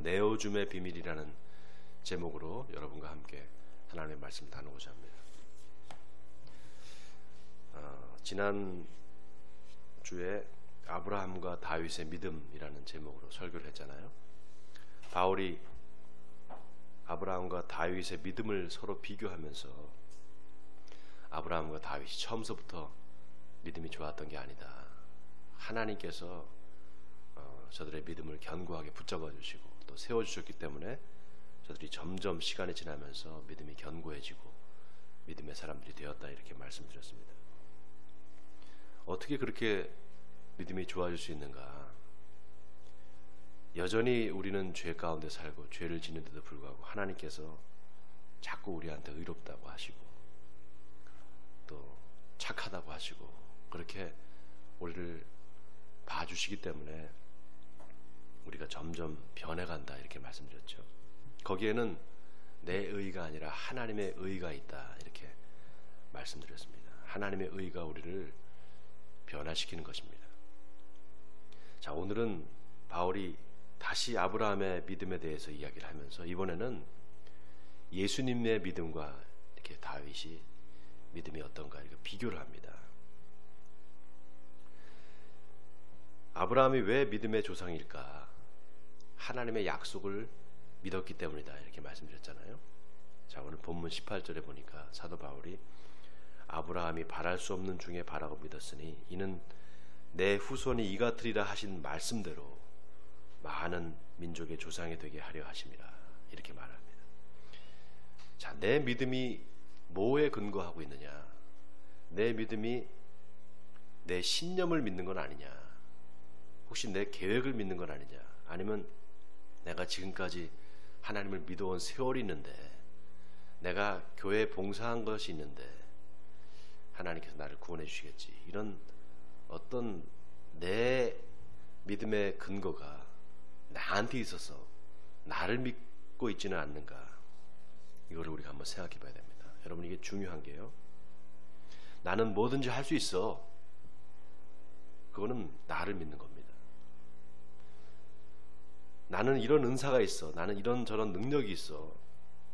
내어줌의 비밀이라는 제목으로 여러분과 함께 하나님의 말씀을 나누고자 합니다. 지난 주에 아브라함과 다윗의 믿음이라는 제목으로 설교를 했잖아요. 바울이 아브라함과 다윗의 믿음을 서로 비교하면서 아브라함과 다윗이 처음서부터 믿음이 좋았던 게 아니다. 하나님께서 저들의 믿음을 견고하게 붙잡아 주시고 또 세워주셨기 때문에 저들이 점점 시간이 지나면서 믿음이 견고해지고 믿음의 사람들이 되었다, 이렇게 말씀드렸습니다. 어떻게 그렇게 믿음이 좋아질 수 있는가? 여전히 우리는 죄 가운데 살고 죄를 짓는데도 불구하고 하나님께서 자꾸 우리한테 의롭다고 하시고 또 착하다고 하시고 그렇게 우리를 봐주시기 때문에 우리가 점점 변해간다, 이렇게 말씀드렸죠. 거기에는 내 의가 아니라 하나님의 의가 있다, 이렇게 말씀드렸습니다. 하나님의 의가 우리를 변화시키는 것입니다. 자, 오늘은 바울이 다시 아브라함의 믿음에 대해서 이야기를 하면서 이번에는 예수님의 믿음과 이렇게 다윗이 믿음이 어떤가 이렇게 비교를 합니다. 아브라함이 왜 믿음의 조상일까? 하나님의 약속을 믿었기 때문이다, 이렇게 말씀드렸잖아요. 자, 오늘 본문 18절에 보니까 사도 바울이 아브라함이 바랄 수 없는 중에 바라고 믿었으니 이는 내 후손이 이같으리라 하신 말씀대로 많은 민족의 조상이 되게 하려 하심이라, 이렇게 말합니다. 자, 내 믿음이 뭐에 근거하고 있느냐? 내 믿음이 내 신념을 믿는 건 아니냐? 혹시 내 계획을 믿는 건 아니냐? 아니면 내가 지금까지 하나님을 믿어온 세월이 있는데, 내가 교회에 봉사한 것이 있는데 하나님께서 나를 구원해 주시겠지, 이런 어떤 내 믿음의 근거가 나한테 있어서 나를 믿고 있지는 않는가? 이거를 우리가 한번 생각해 봐야 됩니다. 여러분, 이게 중요한 게요, 나는 뭐든지 할 수 있어, 그거는 나를 믿는 겁니다. 나는 이런 은사가 있어, 나는 이런 저런 능력이 있어,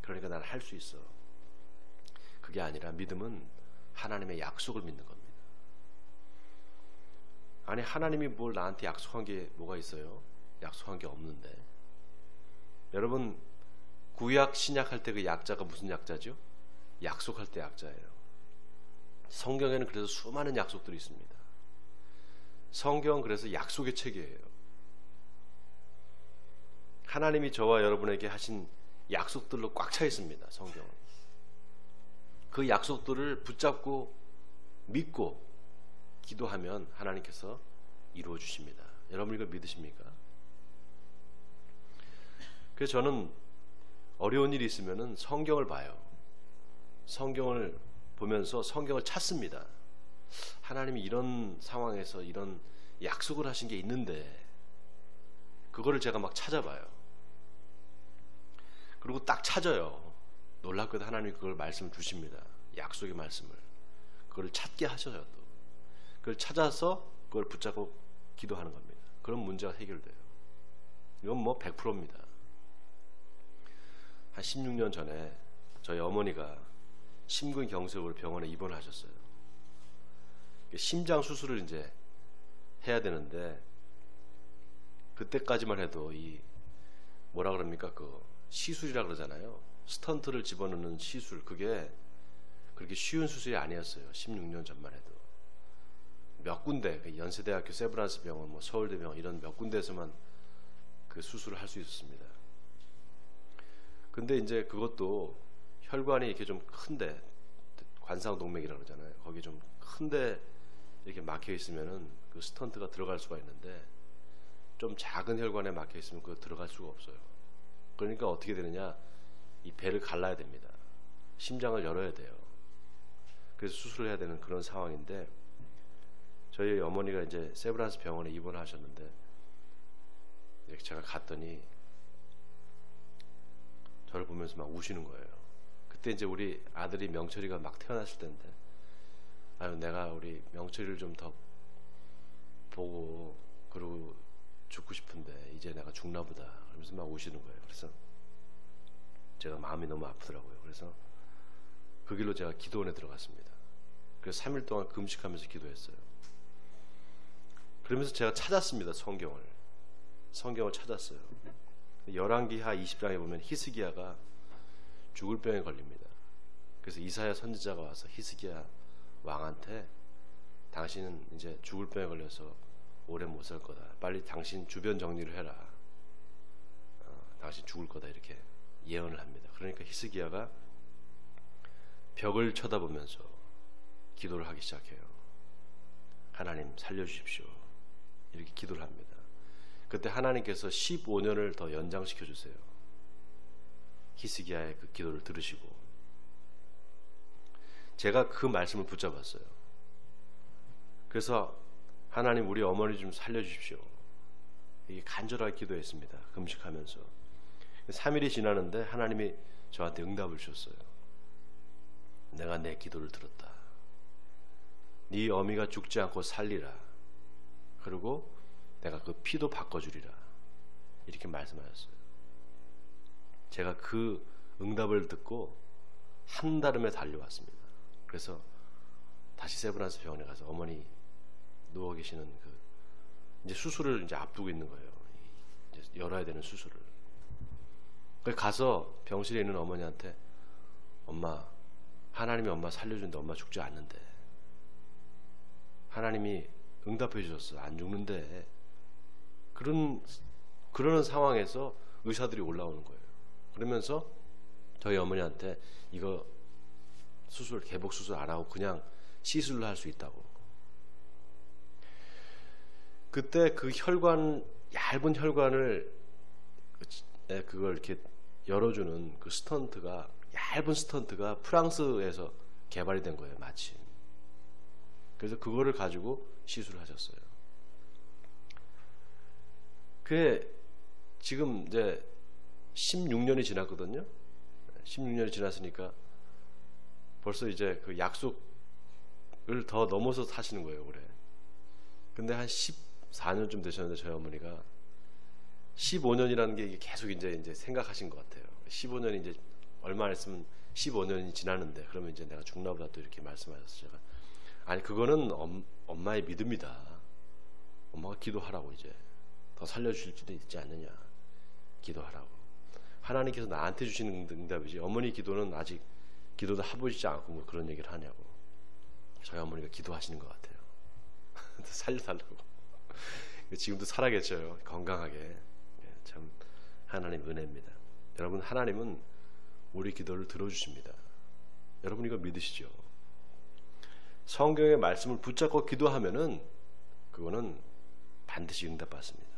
그러니까 나는 할 수 있어. 그게 아니라 믿음은 하나님의 약속을 믿는 겁니다. 아니, 하나님이 뭘 나한테 약속한 게 뭐가 있어요? 약속한 게 없는데. 여러분, 구약 신약 할 때 그 약자가 무슨 약자죠? 약속할 때 약자예요. 성경에는 그래서 수많은 약속들이 있습니다. 성경은 그래서 약속의 책이에요. 하나님이 저와 여러분에게 하신 약속들로 꽉 차 있습니다. 성경은. 그 약속들을 붙잡고 믿고 기도하면 하나님께서 이루어 주십니다. 여러분, 이걸 믿으십니까? 그래서 저는 어려운 일이 있으면 성경을 봐요. 성경을 보면서 성경을 찾습니다. 하나님이 이런 상황에서 이런 약속을 하신 게 있는데 그거를 제가 막 찾아봐요. 그리고 딱 찾아요. 놀랍게도 하나님이 그걸 말씀을 주십니다. 약속의 말씀을. 그걸 찾게 하셔요. 또 그걸 찾아서 그걸 붙잡고 기도하는 겁니다. 그럼 문제가 해결돼요. 이건 뭐 100%입니다. 한 16년 전에 저희 어머니가 심근경색으로 병원에 입원하셨어요. 심장 수술을 이제 해야 되는데 그때까지만 해도 이 뭐라 그럽니까, 그 시술이라 그러잖아요. 스턴트를 집어넣는 시술, 그게 그렇게 쉬운 수술이 아니었어요. 16년 전만 해도 몇 군데, 연세대학교 세브란스 병원, 뭐 서울대병원 이런 몇 군데에서만 그 수술을 할 수 있었습니다. 근데 이제 그것도 혈관이 이렇게 좀 큰데, 관상동맥이라고 그러잖아요. 거기 좀 큰데 이렇게 막혀 있으면은 그 스턴트가 들어갈 수가 있는데, 좀 작은 혈관에 막혀 있으면 그거 들어갈 수가 없어요. 그러니까 어떻게 되느냐, 이 배를 갈라야 됩니다. 심장을 열어야 돼요. 그래서 수술을 해야 되는 그런 상황인데, 저희 어머니가 이제 세브란스 병원에 입원하셨는데 이렇게 제가 갔더니 저를 보면서 막 우시는 거예요. 그때 이제 우리 아들이 명철이가 막 태어났을 때인데, 아유, 내가 우리 명철이를 좀 더 보고 그리고 죽고 싶은데 이제 내가 죽나 보다 그러면서 막 우시는 거예요. 그래서 제가 마음이 너무 아프더라고요. 그래서 그 길로 제가 기도원에 들어갔습니다. 그래서 3일 동안 금식하면서 기도했어요. 그러면서 제가 찾았습니다. 성경을 찾았어요. 열왕기하 20장에 보면 히스기야가 죽을 병에 걸립니다. 그래서 이사야 선지자가 와서 히스기야 왕한테 당신은 이제 죽을 병에 걸려서 오래 못 살 거다. 빨리 당신 주변 정리를 해라. 당신 죽을 거다. 이렇게 예언을 합니다. 그러니까 히스기야가 벽을 쳐다보면서 기도를 하기 시작해요. 하나님 살려주십시오. 이렇게 기도를 합니다. 그때 하나님께서 15년을 더 연장시켜 주세요. 히스기야의 그 기도를 들으시고 제가 그 말씀을 붙잡았어요. 그래서 하나님 우리 어머니 좀 살려주십시오. 이게 간절하게 기도했습니다. 금식하면서 3일이 지나는데 하나님이 저한테 응답을 주셨어요. 내가 내 기도를 들었다. 네 어미가 죽지 않고 살리라. 그리고 내가 그 피도 바꿔주리라. 이렇게 말씀하셨어요. 제가 그 응답을 듣고 한달음에 달려왔습니다. 그래서 다시 세브란스 병원에 가서 어머니 누워 계시는 그 이제 수술을 이제 앞두고 있는 거예요. 이제 열어야 되는 수술을. 그래서 가서 병실에 있는 어머니한테 엄마, 하나님이 엄마 살려준데 엄마 죽지 않는데 하나님이 응답해 주셨어. 안 죽는데. 그러는 상황에서 의사들이 올라오는 거예요. 그러면서 저희 어머니한테 이거 개복 수술 안 하고 그냥 시술로 할 수 있다고. 그때 그 얇은 혈관을 그걸 이렇게 열어주는 그 얇은 스턴트가 프랑스에서 개발이 된 거예요. 마침. 그래서 그거를 가지고 시술을 하셨어요. 그게 지금 이제 16년이 지났거든요. 16년이 지났으니까 벌써 이제 그 약속을 더 넘어서 사시는 거예요, 올해. 근데 한 14년쯤 되셨는데 저희 어머니가 15년이라는 게 계속 이제 생각하신 것 같아요. 15년이 이제 얼마 안 했으면 15년이 지나는데 그러면 이제 내가 죽나 보다 또 이렇게 말씀하셨어요. 제가 아니 그거는 엄마의 믿음이다. 엄마가 기도하라고 이제 더 살려주실 수도 있지 않느냐. 기도하라고. 하나님께서 나한테 주시는 응답이지 어머니 기도는 아직 기도도 해보시지 않고 뭐 그런 얘기를 하냐고. 저희 어머니가 기도하시는 것 같아요. 살려달라고. 지금도 살아계셔요. 건강하게. 참 하나님 은혜입니다. 여러분 하나님은 우리 기도를 들어주십니다. 여러분 이거 믿으시죠? 성경의 말씀을 붙잡고 기도하면은 그거는 반드시 응답받습니다.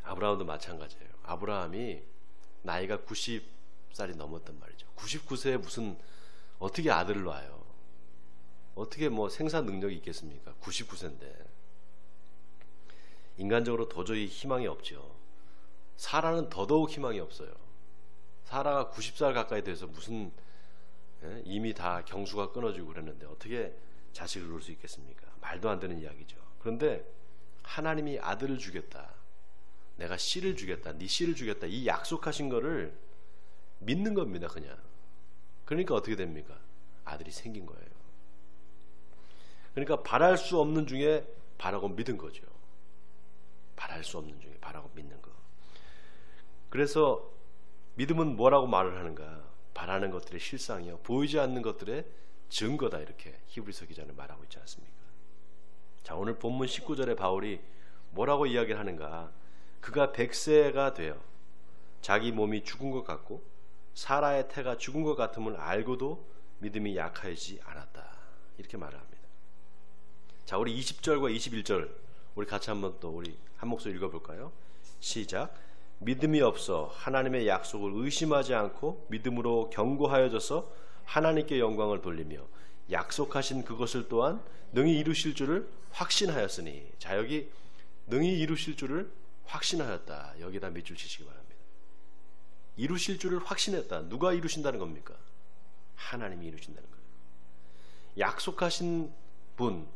아브라함도 마찬가지예요. 아브라함이 나이가 90살이 넘었단 말이죠. 99세에 무슨 어떻게 아들을 낳아요? 어떻게 뭐 생산 능력이 있겠습니까? 99세인데 인간적으로 도저히 희망이 없죠. 사라는 더더욱 희망이 없어요. 사라가 90살 가까이 돼서 무슨 이미 다 경수가 끊어지고 그랬는데 어떻게 자식을 낳을 수 있겠습니까? 말도 안 되는 이야기죠. 그런데 하나님이 아들을 주겠다. 내가 씨를 주겠다. 네 씨를 주겠다. 이 약속하신 거를 믿는 겁니다. 그냥. 그러니까 어떻게 됩니까? 아들이 생긴 거예요. 그러니까 바랄 수 없는 중에 바라고 믿은 거죠. 바랄 수 없는 중에 바라고 믿는 거. 그래서 믿음은 뭐라고 말을 하는가? 바라는 것들의 실상이요 보이지 않는 것들의 증거다. 이렇게 히브리서 기자는 말하고 있지 않습니까? 자, 오늘 본문 19절에 바울이 뭐라고 이야기를 하는가? 그가 100세가 되어 자기 몸이 죽은 것 같고 사라의 태가 죽은 것 같음을 알고도 믿음이 약하지 않았다. 이렇게 말을 합니다. 자, 우리 20절과 21절 우리 같이 한번 또 우리 한 목소리 읽어볼까요? 시작. 믿음이 없어 하나님의 약속을 의심하지 않고 믿음으로 견고하여져서 하나님께 영광을 돌리며 약속하신 그것을 또한 능히 이루실 줄을 확신하였으니. 자, 여기 능히 이루실 줄을 확신하였다. 여기다 밑줄 치시기 바랍니다. 이루실 줄을 확신했다. 누가 이루신다는 겁니까? 하나님이 이루신다는 거예요. 약속하신 분,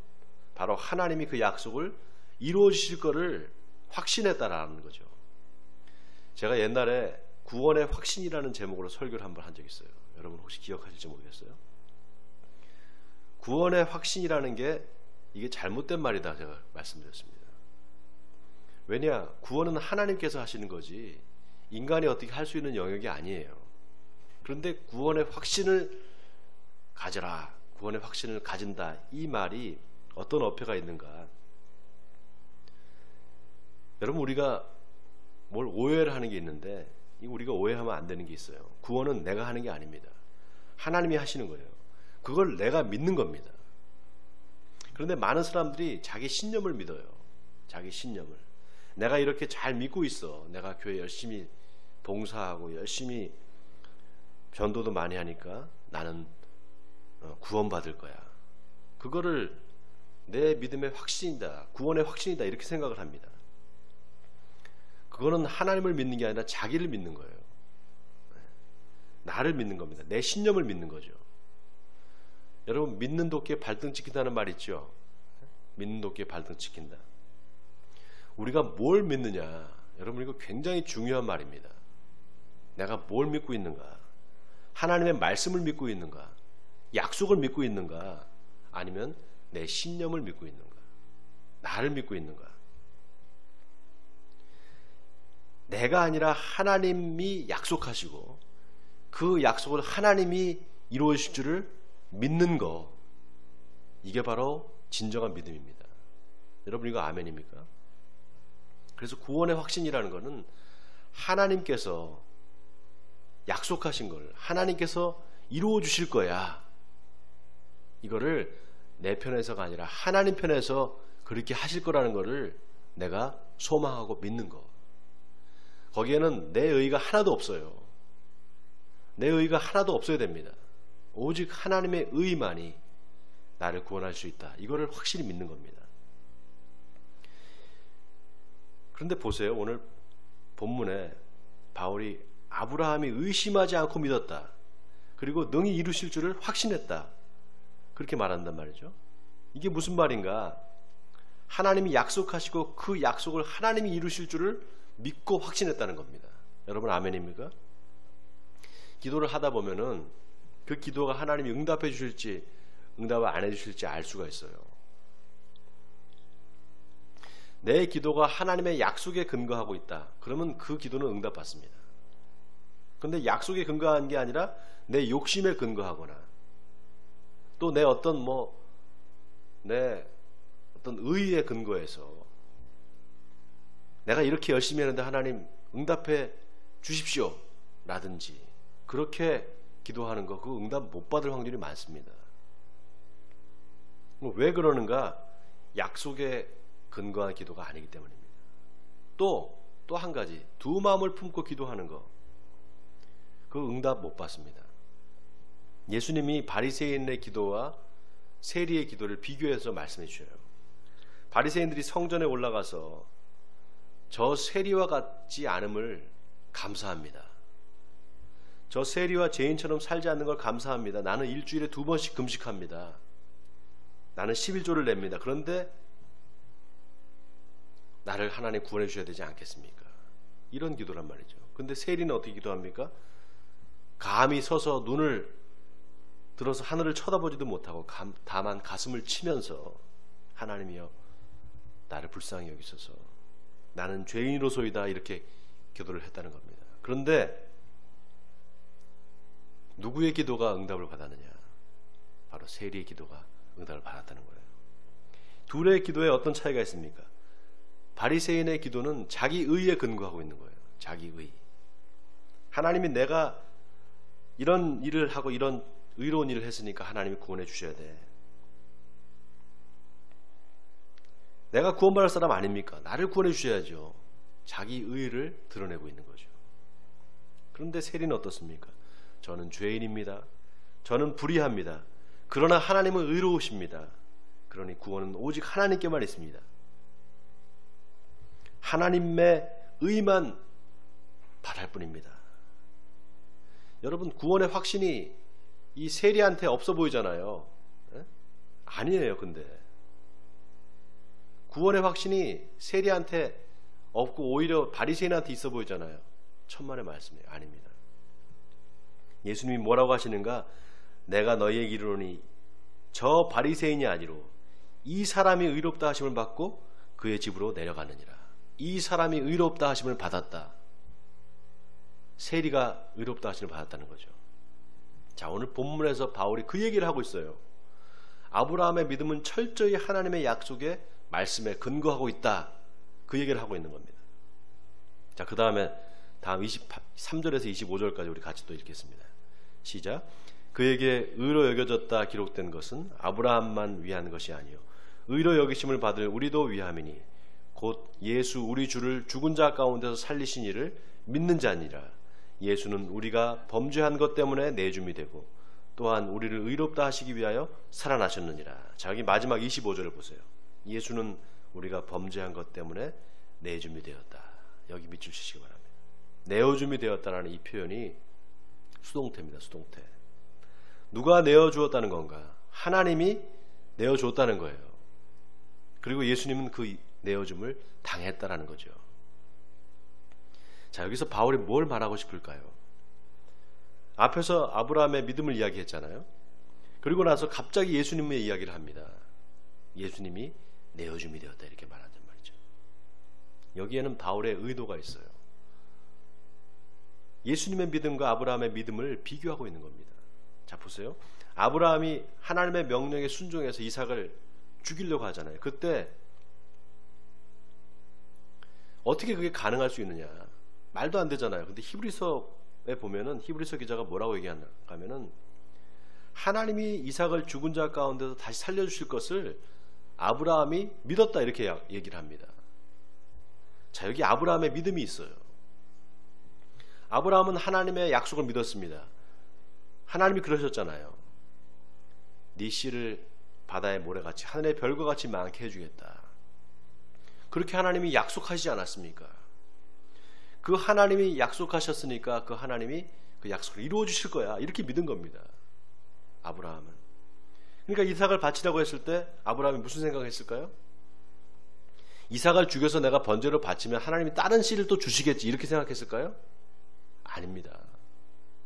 바로 하나님이 그 약속을 이루어 주실 거를 확신했다라는 거죠. 제가 옛날에 구원의 확신이라는 제목으로 설교를 한번 한 적이 있어요. 여러분 혹시 기억하실지 모르겠어요. 구원의 확신이라는 게 이게 잘못된 말이다 제가 말씀드렸습니다. 왜냐? 구원은 하나님께서 하시는 거지 인간이 어떻게 할 수 있는 영역이 아니에요. 그런데 구원의 확신을 가져라, 구원의 확신을 가진다, 이 말이 어떤 어폐가 있는가? 여러분, 우리가 뭘 오해를 하는 게 있는데 우리가 오해하면 안 되는 게 있어요. 구원은 내가 하는 게 아닙니다. 하나님이 하시는 거예요. 그걸 내가 믿는 겁니다. 그런데 많은 사람들이 자기 신념을 믿어요. 자기 신념을. 내가 이렇게 잘 믿고 있어. 내가 교회 열심히 봉사하고 열심히 전도도 많이 하니까 나는 구원받을 거야. 그거를 내 믿음의 확신이다, 구원의 확신이다, 이렇게 생각을 합니다. 그거는 하나님을 믿는 게 아니라 자기를 믿는 거예요. 나를 믿는 겁니다. 내 신념을 믿는 거죠. 여러분, 믿는 도끼에 발등 찍힌다는 말 있죠? 믿는 도끼에 발등 찍힌다. 우리가 뭘 믿느냐, 여러분, 이거 굉장히 중요한 말입니다. 내가 뭘 믿고 있는가? 하나님의 말씀을 믿고 있는가? 약속을 믿고 있는가? 아니면 내 신념을 믿고 있는가? 나를 믿고 있는가? 내가 아니라 하나님이 약속하시고 그 약속을 하나님이 이루어 주실 줄을 믿는 거, 이게 바로 진정한 믿음입니다. 여러분, 이거 아멘입니까? 그래서 구원의 확신이라는 것은 하나님께서 약속하신 걸 하나님께서 이루어 주실 거야, 이거를 내 편에서가 아니라 하나님 편에서 그렇게 하실 거라는 거를 내가 소망하고 믿는 거. 거기에는 내 의의가 하나도 없어요. 내 의의가 하나도 없어야 됩니다. 오직 하나님의 의의만이 나를 구원할 수 있다, 이거를 확실히 믿는 겁니다. 그런데 보세요. 오늘 본문에 바울이 아브라함이 의심하지 않고 믿었다, 그리고 능히 이루실 줄을 확신했다, 그렇게 말한단 말이죠. 이게 무슨 말인가? 하나님이 약속하시고 그 약속을 하나님이 이루실 줄을 믿고 확신했다는 겁니다. 여러분, 아멘입니까? 기도를 하다 보면은 그 기도가 하나님이 응답해 주실지 응답을 안 해 주실지 알 수가 있어요. 내 기도가 하나님의 약속에 근거하고 있다, 그러면 그 기도는 응답받습니다. 그런데 약속에 근거한 게 아니라 내 욕심에 근거하거나 또 내 어떤 내 어떤 의의에 근거해서 내가 이렇게 열심히 했는데 하나님 응답해 주십시오 라든지 그렇게 기도하는 거, 그 응답 못 받을 확률이 많습니다. 왜 그러는가? 약속에 근거한 기도가 아니기 때문입니다. 또 한 가지, 두 마음을 품고 기도하는 거, 그 응답 못 받습니다. 예수님이 바리새인의 기도와 세리의 기도를 비교해서 말씀해 주셔요. 바리새인들이 성전에 올라가서 저 세리와 같지 않음을 감사합니다. 저 세리와 죄인처럼 살지 않는 걸 감사합니다. 나는 일주일에 2번씩 금식합니다. 나는 11조를 냅니다. 그런데 나를 하나님 구원해 주셔야 되지 않겠습니까? 이런 기도란 말이죠. 근데 세리는 어떻게 기도합니까? 감히 서서 눈을 들어서 하늘을 쳐다보지도 못하고 다만 가슴을 치면서 하나님이여 나를 불쌍히 여기소서, 나는 죄인으로소이다, 이렇게 기도를 했다는 겁니다. 그런데 누구의 기도가 응답을 받았느냐? 바로 세리의 기도가 응답을 받았다는 거예요. 둘의 기도에 어떤 차이가 있습니까? 바리새인의 기도는 자기 의에 근거하고 있는 거예요. 자기 의. 하나님이 내가 이런 일을 하고 이런 의로운 일을 했으니까 하나님이 구원해 주셔야 돼. 내가 구원받을 사람 아닙니까? 나를 구원해 주셔야죠. 자기 의를 드러내고 있는 거죠. 그런데 세리는 어떻습니까? 저는 죄인입니다. 저는 불의합니다. 그러나 하나님은 의로우십니다. 그러니 구원은 오직 하나님께만 있습니다. 하나님의 의만 바랄 뿐입니다. 여러분, 구원의 확신이 이 세리한테 없어 보이잖아요. 에? 아니에요. 근데 구원의 확신이 세리한테 없고 오히려 바리새인한테 있어 보이잖아요. 천만의 말씀이에요. 아닙니다. 예수님이 뭐라고 하시는가? 내가 너희에게 이르노니 저 바리새인이 아니로 이 사람이 의롭다 하심을 받고 그의 집으로 내려가느니라. 이 사람이 의롭다 하심을 받았다. 세리가 의롭다 하심을 받았다는 거죠. 자, 오늘 본문에서 바울이 그 얘기를 하고 있어요. 아브라함의 믿음은 철저히 하나님의 약속의 말씀에 근거하고 있다. 그 얘기를 하고 있는 겁니다. 자, 그 다음에 다음 23절에서 25절까지 우리 같이 또 읽겠습니다. 시작. 그에게 의로 여겨졌다 기록된 것은 아브라함만 위한 것이 아니요 의로 여기심을 받을 우리도 위함이니 곧 예수 우리 주를 죽은 자 가운데서 살리신 이를 믿는 자니라. 예수는 우리가 범죄한 것 때문에 내줌이 되고 또한 우리를 의롭다 하시기 위하여 살아나셨느니라. 자, 여기 마지막 25절을 보세요. 예수는 우리가 범죄한 것 때문에 내줌이 되었다. 여기 밑줄 치시기 바랍니다. 내어줌이 되었다라는 이 표현이 수동태입니다. 수동태. 누가 내어주었다는 건가? 하나님이 내어줬다는 거예요. 그리고 예수님은 그 내어줌을 당했다라는 거죠. 자, 여기서 바울이 뭘 말하고 싶을까요? 앞에서 아브라함의 믿음을 이야기했잖아요. 그리고 나서 갑자기 예수님의 이야기를 합니다. 예수님이 내어줌이 되었다 이렇게 말한단 말이죠. 여기에는 바울의 의도가 있어요. 예수님의 믿음과 아브라함의 믿음을 비교하고 있는 겁니다. 자, 보세요. 아브라함이 하나님의 명령에 순종해서 이삭을 죽이려고 하잖아요. 그때 어떻게 그게 가능할 수 있느냐? 말도 안 되잖아요. 근데 히브리서에 보면은 히브리서 기자가 뭐라고 얘기하냐 하면은 하나님이 이삭을 죽은 자 가운데서 다시 살려주실 것을 아브라함이 믿었다 이렇게 얘기를 합니다. 자, 여기 아브라함의 믿음이 있어요. 아브라함은 하나님의 약속을 믿었습니다. 하나님이 그러셨잖아요. 네 씨를 바다의 모래같이 하늘의 별과 같이 많게 해주겠다. 그렇게 하나님이 약속하시지 않았습니까? 그 하나님이 약속하셨으니까 그 하나님이 그 약속을 이루어 주실 거야 이렇게 믿은 겁니다. 아브라함은. 그러니까 이삭을 바치라고 했을 때 아브라함이 무슨 생각을 했을까요? 이삭을 죽여서 내가 번제로 바치면 하나님이 다른 씨를 또 주시겠지 이렇게 생각했을까요? 아닙니다.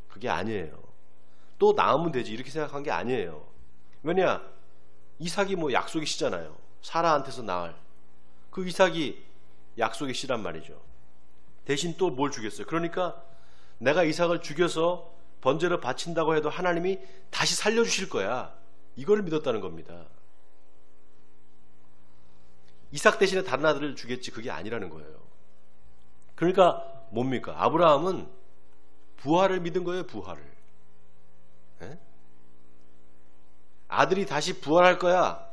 그게 아니에요. 또 낳으면 되지 이렇게 생각한 게 아니에요. 왜냐? 이삭이 뭐 약속의 씨잖아요. 사라한테서 낳을 그 이삭이 약속의 씨란 말이죠. 대신 또 뭘 주겠어요? 그러니까 내가 이삭을 죽여서 번제를 바친다고 해도 하나님이 다시 살려주실 거야. 이걸 믿었다는 겁니다. 이삭 대신에 다른 아들을 주겠지 그게 아니라는 거예요. 그러니까 뭡니까? 아브라함은 부활을 믿은 거예요. 부활을. 에? 아들이 다시 부활할 거야.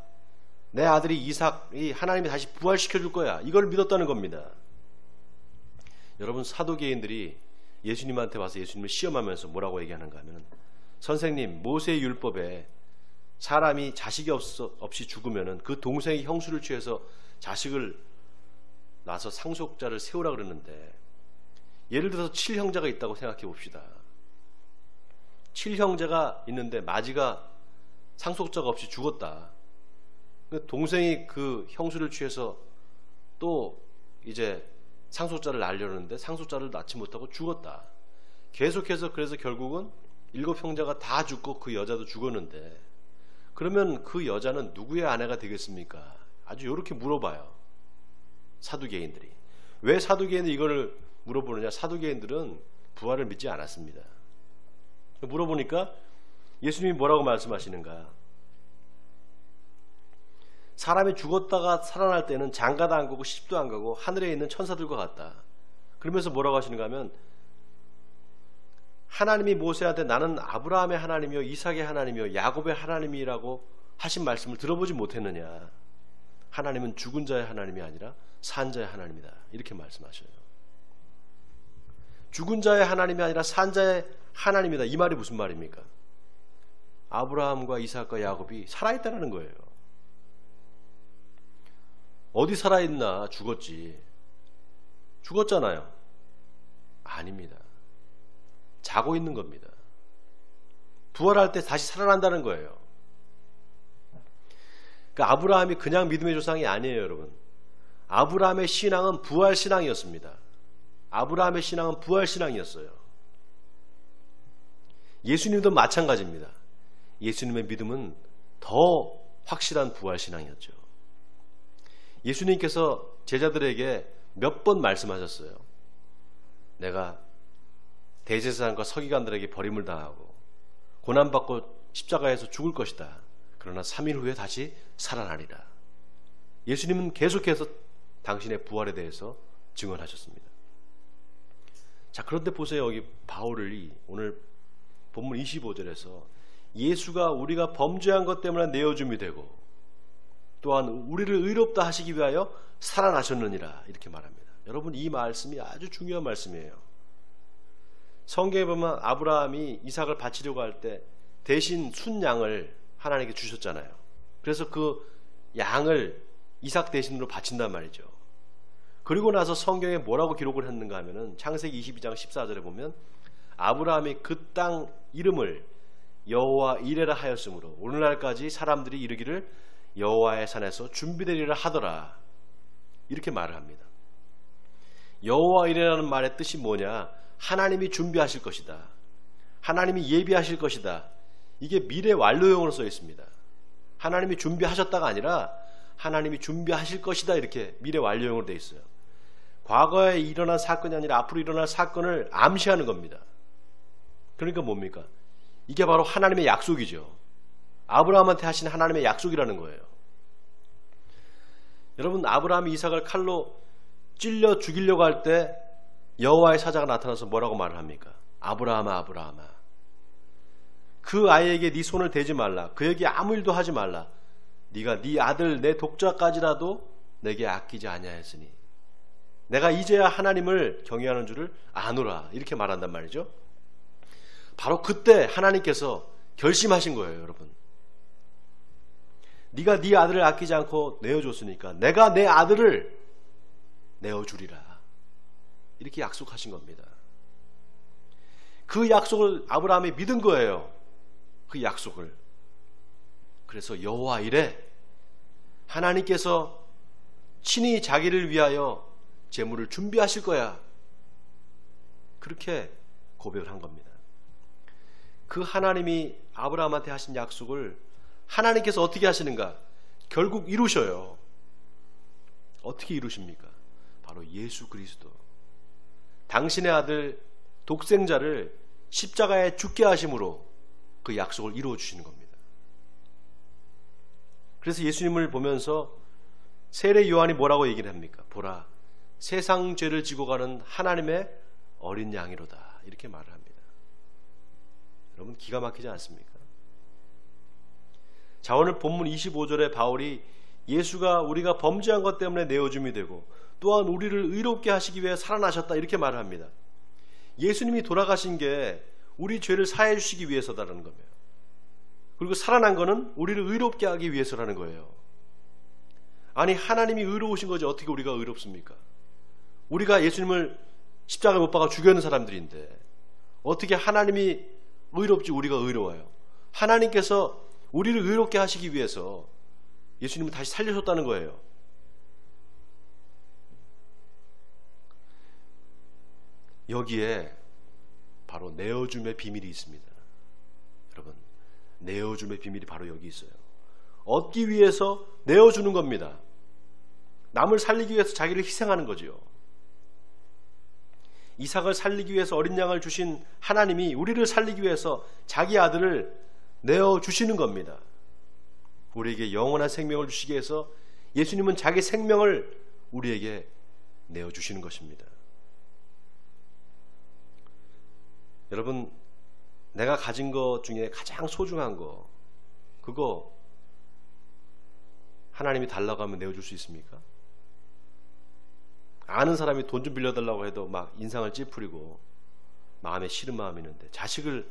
내 아들이 이삭이 하나님이 다시 부활시켜 줄 거야. 이걸 믿었다는 겁니다. 여러분, 사도계인들이 예수님한테 와서 예수님을 시험하면서 뭐라고 얘기하는가 하면, 선생님, 모세의 율법에 사람이 자식이 없이 죽으면 그 동생이 형수를 취해서 자식을 낳아서 상속자를 세우라 그러는데, 예를 들어서 7형제가 있다고 생각해 봅시다. 7형제가 있는데 마지가 상속자가 없이 죽었다. 동생이 그 형수를 취해서 또 이제 상속자를 낳으려는데 상속자를 낳지 못하고 죽었다. 계속해서 그래서 결국은 7형제가 다 죽고 그 여자도 죽었는데, 그러면 그 여자는 누구의 아내가 되겠습니까? 아주 이렇게 물어봐요. 사두개인들이. 왜 사두개인들이 이걸 물어보느냐? 사두개인들은 부활을 믿지 않았습니다. 물어보니까 예수님이 뭐라고 말씀하시는가? 사람이 죽었다가 살아날 때는 장가도 안 가고 시집도 안 가고 하늘에 있는 천사들과 같다. 그러면서 뭐라고 하시는가 하면, 하나님이 모세한테 나는 아브라함의 하나님이요 이삭의 하나님이요 야곱의 하나님이라고 하신 말씀을 들어보지 못했느냐. 하나님은 죽은 자의 하나님이 아니라 산 자의 하나님이다. 이렇게 말씀하셔요. 죽은 자의 하나님이 아니라 산 자의 하나님이다. 이 말이 무슨 말입니까? 아브라함과 이삭과 야곱이 살아있다는 거예요. 어디 살아있나? 죽었지. 죽었잖아요. 아닙니다. 자고 있는 겁니다. 부활할 때 다시 살아난다는 거예요. 그러니까 아브라함이 그냥 믿음의 조상이 아니에요, 여러분. 아브라함의 신앙은 부활신앙이었습니다. 아브라함의 신앙은 부활신앙이었어요. 예수님도 마찬가지입니다. 예수님의 믿음은 더 확실한 부활신앙이었죠. 예수님께서 제자들에게 몇 번 말씀하셨어요. 내가 대제사장과 서기관들에게 버림을 당하고 고난받고 십자가에서 죽을 것이다. 그러나 3일 후에 다시 살아나리라. 예수님은 계속해서 당신의 부활에 대해서 증언하셨습니다. 자, 그런데 보세요. 여기 바울이 오늘 본문 25절에서 예수가 우리가 범죄한 것 때문에 내어줌이 되고 또한 우리를 의롭다 하시기 위하여 살아나셨느니라 이렇게 말합니다. 여러분, 이 말씀이 아주 중요한 말씀이에요. 성경에 보면 아브라함이 이삭을 바치려고 할 때 대신 순양을 하나님께 주셨잖아요. 그래서 그 양을 이삭 대신으로 바친단 말이죠. 그리고 나서 성경에 뭐라고 기록을 했는가 하면은 창세기 22장 14절에 보면 아브라함이 그 땅 이름을 여호와 이레라 하였으므로 오늘날까지 사람들이 이르기를 여호와의 산에서 준비되리라 하더라 이렇게 말을 합니다. 여호와 이레라는 말의 뜻이 뭐냐? 하나님이 준비하실 것이다. 하나님이 예비하실 것이다. 이게 미래 완료형으로 써 있습니다. 하나님이 준비하셨다가 아니라 하나님이 준비하실 것이다 이렇게 미래 완료형으로 되어 있어요. 과거에 일어난 사건이 아니라 앞으로 일어날 사건을 암시하는 겁니다. 그러니까 뭡니까? 이게 바로 하나님의 약속이죠. 아브라함한테 하신 하나님의 약속이라는 거예요. 여러분, 아브라함이 이삭을 칼로 찔려 죽이려고 할 때 여호와의 사자가 나타나서 뭐라고 말을 합니까? 아브라함아, 아브라함아, 그 아이에게 네 손을 대지 말라. 그에게 아무 일도 하지 말라. 네가 네 아들 내 독자까지라도 내게 아끼지 아니하였으니 내가 이제야 하나님을 경외하는 줄을 아노라 이렇게 말한단 말이죠. 바로 그때 하나님께서 결심하신 거예요. 여러분, 네가 네 아들을 아끼지 않고 내어줬으니까 내가 내 아들을 내어주리라 이렇게 약속하신 겁니다. 그 약속을 아브라함이 믿은 거예요. 그 약속을. 그래서 여호와 이레, 하나님께서 친히 자기를 위하여 제물을 준비하실 거야 그렇게 고백을 한 겁니다. 그 하나님이 아브라함한테 하신 약속을 하나님께서 어떻게 하시는가? 결국 이루셔요. 어떻게 이루십니까? 바로 예수 그리스도, 당신의 아들 독생자를 십자가에 죽게 하심으로 그 약속을 이루어 주시는 겁니다. 그래서 예수님을 보면서 세례 요한이 뭐라고 얘기를 합니까? 보라, 세상 죄를 지고 가는 하나님의 어린 양이로다 이렇게 말을 합니다. 여러분, 기가 막히지 않습니까? 자, 오늘 본문 25절에 바울이 예수가 우리가 범죄한 것 때문에 내어줌이 되고 또한 우리를 의롭게 하시기 위해 살아나셨다 이렇게 말을 합니다. 예수님이 돌아가신 게 우리 죄를 사해 주시기 위해서다라는 겁니다. 그리고 살아난 거는 우리를 의롭게 하기 위해서라는 거예요. 아니, 하나님이 의로우신 거지 어떻게 우리가 의롭습니까? 우리가 예수님을 십자가에 못 박아 죽였는 사람들인데 어떻게 하나님이 의롭지 우리가 의로워요? 하나님께서 우리를 의롭게 하시기 위해서 예수님을 다시 살려줬다는 거예요. 여기에 바로 내어줌의 비밀이 있습니다. 여러분, 내어줌의 비밀이 바로 여기 있어요. 얻기 위해서 내어주는 겁니다. 남을 살리기 위해서 자기를 희생하는 거죠. 이삭을 살리기 위해서 어린 양을 주신 하나님이 우리를 살리기 위해서 자기 아들을 내어주시는 겁니다. 우리에게 영원한 생명을 주시기 위해서 예수님은 자기 생명을 우리에게 내어주시는 것입니다. 여러분, 내가 가진 것 중에 가장 소중한 거, 그거 하나님이 달라고 하면 내어줄 수 있습니까? 아는 사람이 돈 좀 빌려달라고 해도 막 인상을 찌푸리고 마음에 싫은 마음이 있는데 자식을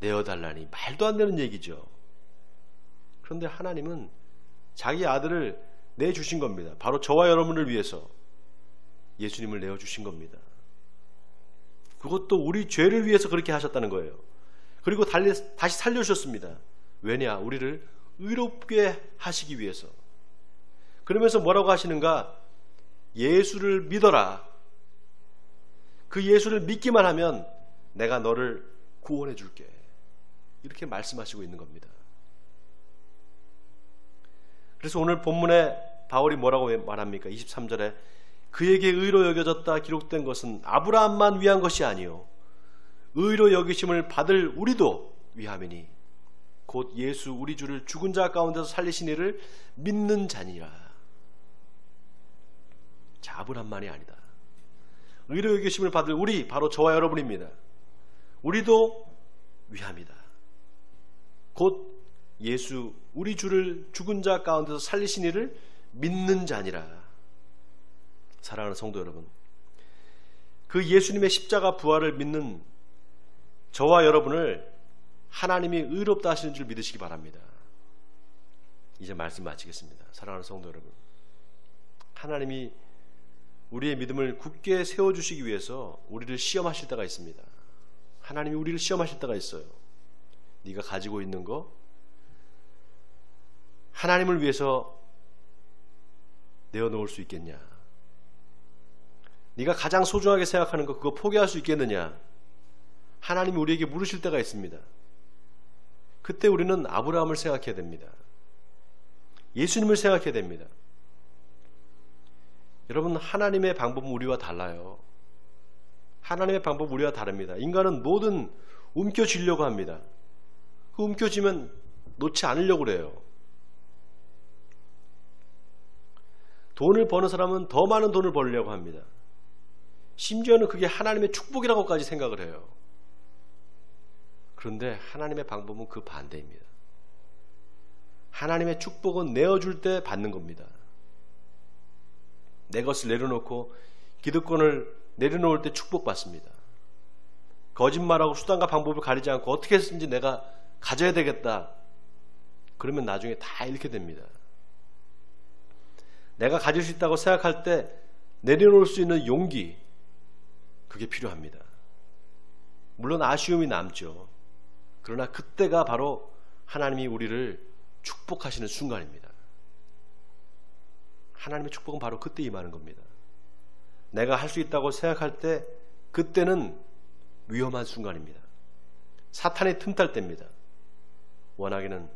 내어달라니 말도 안 되는 얘기죠. 그런데 하나님은 자기 아들을 내주신 겁니다. 바로 저와 여러분을 위해서 예수님을 내어주신 겁니다. 그것도 우리 죄를 위해서 그렇게 하셨다는 거예요. 그리고 다시 살려주셨습니다. 왜냐? 우리를 의롭게 하시기 위해서. 그러면서 뭐라고 하시는가? 예수를 믿어라. 그 예수를 믿기만 하면 내가 너를 구원해 줄게. 이렇게 말씀하시고 있는 겁니다. 그래서 오늘 본문에 바울이 뭐라고 말합니까? 23절에 그에게 의로 여겨졌다 기록된 것은 아브라함만 위한 것이 아니요 의로 여기심을 받을 우리도 위함이니 곧 예수 우리 주를 죽은 자 가운데서 살리신 이를 믿는 자니라. 자, 아브라함만이 아니다. 의로 여기심을 받을 우리, 바로 저와 여러분입니다. 우리도 위함이다. 곧 예수 우리 주를 죽은 자 가운데서 살리신 이를 믿는 자니라. 사랑하는 성도 여러분, 그 예수님의 십자가 부활을 믿는 저와 여러분을 하나님이 의롭다 하시는 줄 믿으시기 바랍니다. 이제 말씀 마치겠습니다. 사랑하는 성도 여러분, 하나님이 우리의 믿음을 굳게 세워주시기 위해서 우리를 시험하실 때가 있습니다. 하나님이 우리를 시험하실 때가 있어요. 네가 가지고 있는 거 하나님을 위해서 내어놓을 수 있겠냐? 네가 가장 소중하게 생각하는 거 그거 포기할 수 있겠느냐? 하나님이 우리에게 물으실 때가 있습니다. 그때 우리는 아브라함을 생각해야 됩니다. 예수님을 생각해야 됩니다. 여러분, 하나님의 방법은 우리와 달라요. 하나님의 방법은 우리와 다릅니다. 인간은 뭐든 움켜쥐려고 합니다. 그 움켜쥐면 놓지 않으려고 그래요. 돈을 버는 사람은 더 많은 돈을 벌려고 합니다. 심지어는 그게 하나님의 축복이라고까지 생각을 해요. 그런데 하나님의 방법은 그 반대입니다. 하나님의 축복은 내어줄 때 받는 겁니다. 내 것을 내려놓고 기득권을 내려놓을 때 축복받습니다. 거짓말하고 수단과 방법을 가리지 않고 어떻게 해서든지 내가 가져야 되겠다. 그러면 나중에 다 잃게 됩니다. 내가 가질 수 있다고 생각할 때 내려놓을 수 있는 용기, 그게 필요합니다. 물론 아쉬움이 남죠. 그러나 그때가 바로 하나님이 우리를 축복하시는 순간입니다. 하나님의 축복은 바로 그때 임하는 겁니다. 내가 할 수 있다고 생각할 때 그때는 위험한 순간입니다. 사탄이 틈탈 때입니다. 원하기는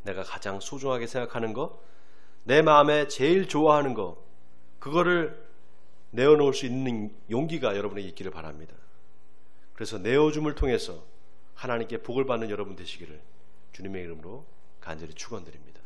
내가 가장 소중하게 생각하는 거, 내 마음에 제일 좋아하는 거, 그거를 내어놓을 수 있는 용기가 여러분에게 있기를 바랍니다. 그래서 내어줌을 통해서 하나님께 복을 받는 여러분 되시기를 주님의 이름으로 간절히 축원드립니다.